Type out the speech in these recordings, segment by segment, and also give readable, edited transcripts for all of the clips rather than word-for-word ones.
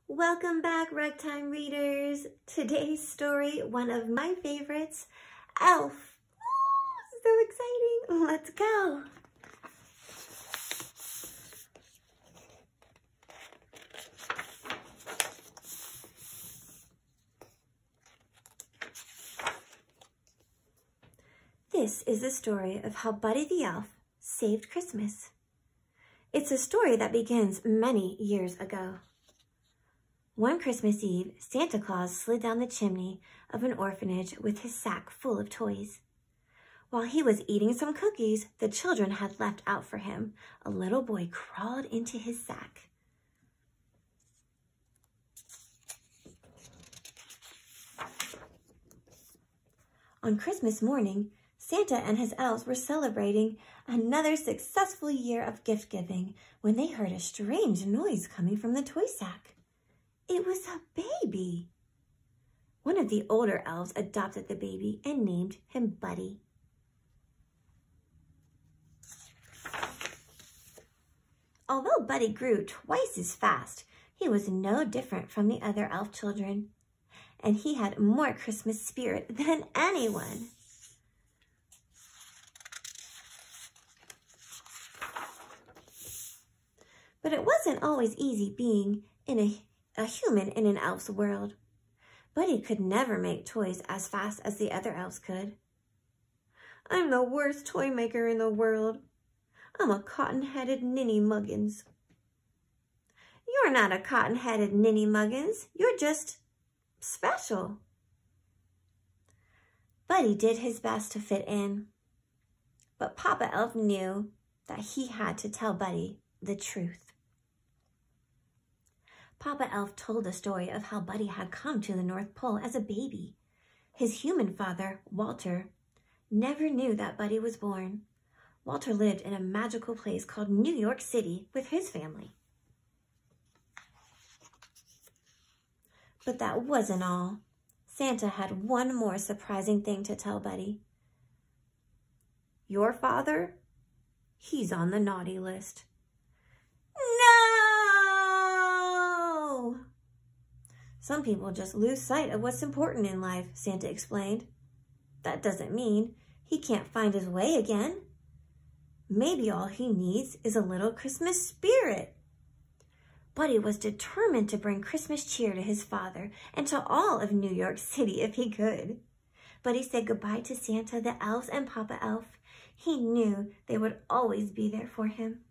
Welcome back, Ragtime readers. Today's story, one of my favorites, Elf. Oh, so exciting. Let's go. This is the story of how Buddy the Elf saved Christmas. It's a story that begins many years ago. One Christmas Eve, Santa Claus slid down the chimney of an orphanage with his sack full of toys. While he was eating some cookies the children had left out for him, a little boy crawled into his sack. On Christmas morning, Santa and his elves were celebrating another successful year of gift-giving when they heard a strange noise coming from the toy sack. It was a baby. One of the older elves adopted the baby and named him Buddy. Although Buddy grew twice as fast, he was no different from the other elf children, and he had more Christmas spirit than anyone. But it wasn't always easy being a human in an elf's world. Buddy could never make toys as fast as the other elves could. I'm the worst toy maker in the world. I'm a cotton-headed ninny muggins. You're not a cotton-headed ninny muggins. You're just special. Buddy did his best to fit in, but Papa Elf knew that he had to tell Buddy the truth. Papa Elf told the story of how Buddy had come to the North Pole as a baby. His human father, Walter, never knew that Buddy was born. Walter lived in a magical place called New York City with his family. But that wasn't all. Santa had one more surprising thing to tell Buddy. Your father? He's on the naughty list. Some people just lose sight of what's important in life, Santa explained. That doesn't mean he can't find his way again. Maybe all he needs is a little Christmas spirit. Buddy was determined to bring Christmas cheer to his father and to all of New York City if he could. Buddy said goodbye to Santa, the elves, and Papa Elf. He knew they would always be there for him.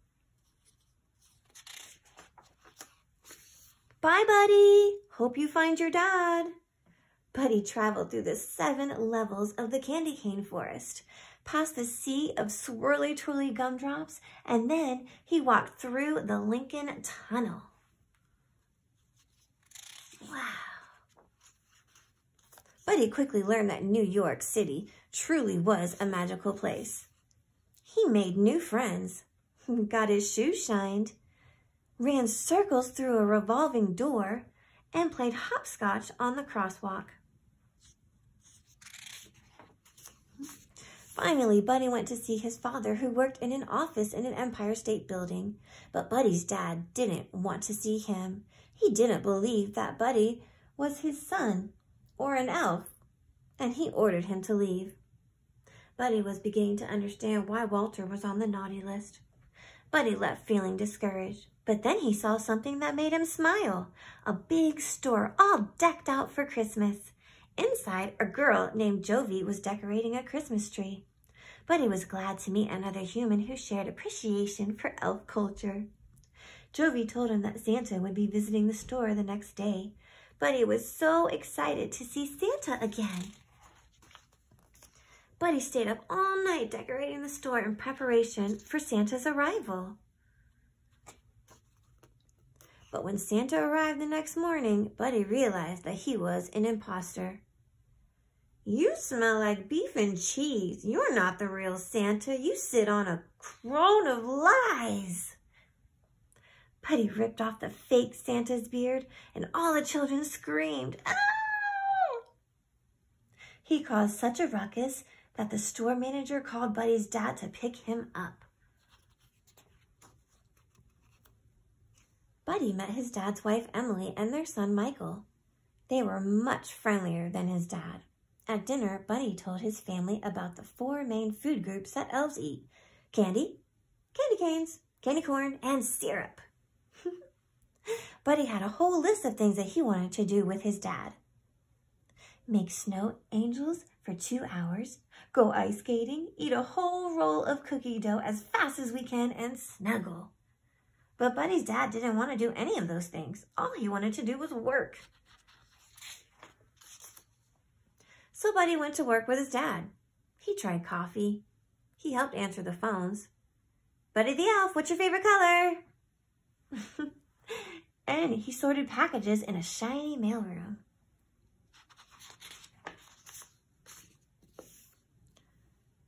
Bye, Buddy. Hope you find your dad. Buddy traveled through the 7 levels of the candy cane forest, past the sea of swirly-twirly gumdrops, and then he walked through the Lincoln Tunnel. Wow. Buddy quickly learned that New York City truly was a magical place. He made new friends, got his shoes shined, ran circles through a revolving door, and played hopscotch on the crosswalk. Finally, Buddy went to see his father, who worked in an office in an Empire State Building. But Buddy's dad didn't want to see him. He didn't believe that Buddy was his son or an elf, and he ordered him to leave. Buddy was beginning to understand why Walter was on the naughty list. Buddy left feeling discouraged. But then he saw something that made him smile. A big store all decked out for Christmas. Inside, a girl named Jovi was decorating a Christmas tree. Buddy was glad to meet another human who shared appreciation for elf culture. Jovi told him that Santa would be visiting the store the next day. Buddy was so excited to see Santa again. Buddy stayed up all night decorating the store in preparation for Santa's arrival. But when Santa arrived the next morning, Buddy realized that he was an imposter. You smell like beef and cheese. You're not the real Santa. You sit on a throne of lies. Buddy ripped off the fake Santa's beard, and all the children screamed, "Ah!" He caused such a ruckus that the store manager called Buddy's dad to pick him up. Buddy met his dad's wife, Emily, and their son, Michael. They were much friendlier than his dad. At dinner, Buddy told his family about the 4 main food groups that elves eat: candy, candy canes, candy corn, and syrup. Buddy had a whole list of things that he wanted to do with his dad. Make snow angels for 2 hours, go ice skating, eat a whole roll of cookie dough as fast as we can, and snuggle. But Buddy's dad didn't want to do any of those things. All he wanted to do was work. So Buddy went to work with his dad. He tried coffee. He helped answer the phones. Buddy the elf, what's your favorite color? And he sorted packages in a shiny mailroom.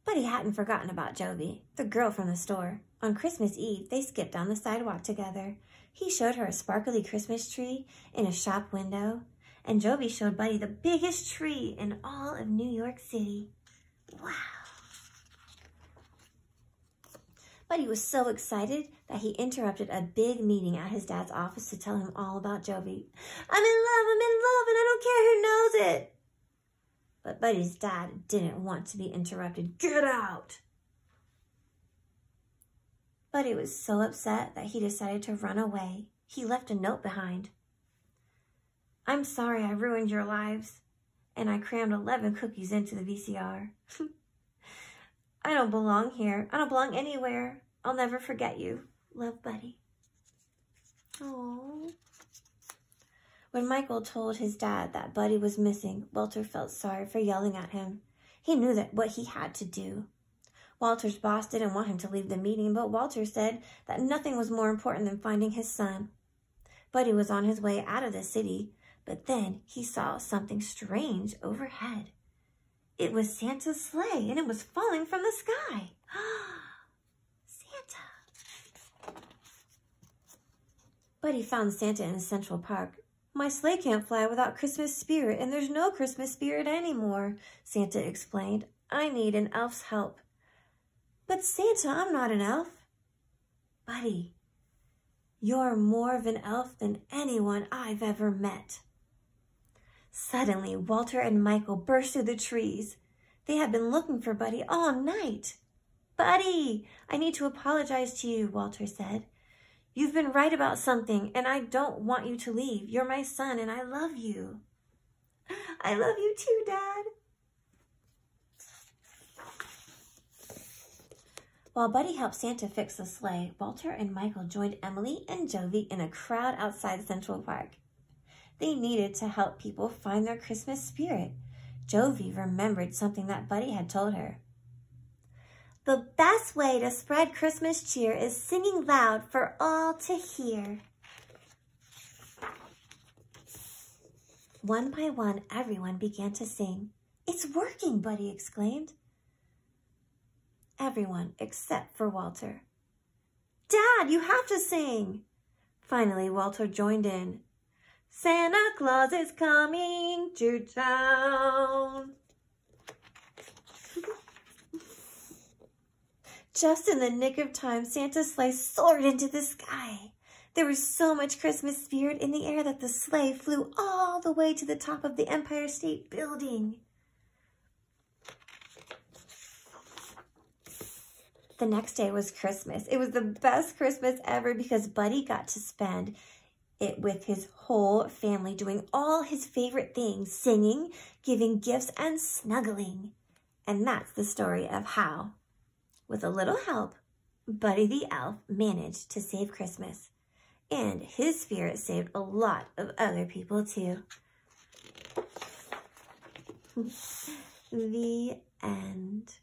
Buddy hadn't forgotten about Jovi, the girl from the store. On Christmas Eve, they skipped down the sidewalk together. He showed her a sparkly Christmas tree in a shop window, and Jovi showed Buddy the biggest tree in all of New York City. Wow! Buddy was so excited that he interrupted a big meeting at his dad's office to tell him all about Jovi. I'm in love, and I don't care who knows it. But Buddy's dad didn't want to be interrupted. Get out! Buddy was so upset that he decided to run away. He left a note behind. I'm sorry I ruined your lives, and I crammed 11 cookies into the VCR. I don't belong here. I don't belong anywhere. I'll never forget you. Love, Buddy. Aww. When Michael told his dad that Buddy was missing, Walter felt sorry for yelling at him. He knew that what he had to do. Walter's boss didn't want him to leave the meeting, but Walter said that nothing was more important than finding his son. Buddy was on his way out of the city, but then he saw something strange overhead. It was Santa's sleigh, and it was falling from the sky. Santa! Buddy found Santa in Central Park. My sleigh can't fly without Christmas spirit, and there's no Christmas spirit anymore, Santa explained. I need an elf's help. But Santa, I'm not an elf. Buddy, you're more of an elf than anyone I've ever met. Suddenly, Walter and Michael burst through the trees. They had been looking for Buddy all night. Buddy, I need to apologize to you, Walter said. You've been right about something, and I don't want you to leave. You're my son, and I love you. I love you too, Dad. While Buddy helped Santa fix the sleigh, Walter and Michael joined Emily and Jovi in a crowd outside Central Park. They needed to help people find their Christmas spirit. Jovi remembered something that Buddy had told her. The best way to spread Christmas cheer is singing loud for all to hear. One by one, everyone began to sing. It's working, Buddy exclaimed. Everyone except for Walter. Dad, you have to sing. Finally, Walter joined in. Santa Claus is coming to town. Just in the nick of time, Santa's sleigh soared into the sky. There was so much Christmas spirit in the air that the sleigh flew all the way to the top of the Empire State Building. The next day was Christmas. It was the best Christmas ever because Buddy got to spend it with his whole family, doing all his favorite things, singing, giving gifts, and snuggling. And that's the story of how, with a little help, Buddy the Elf managed to save Christmas. And his spirit saved a lot of other people too. The end.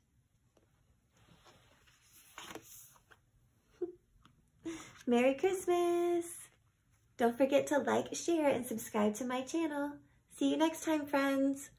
Merry Christmas! Don't forget to like, share, and subscribe to my channel. See you next time, friends!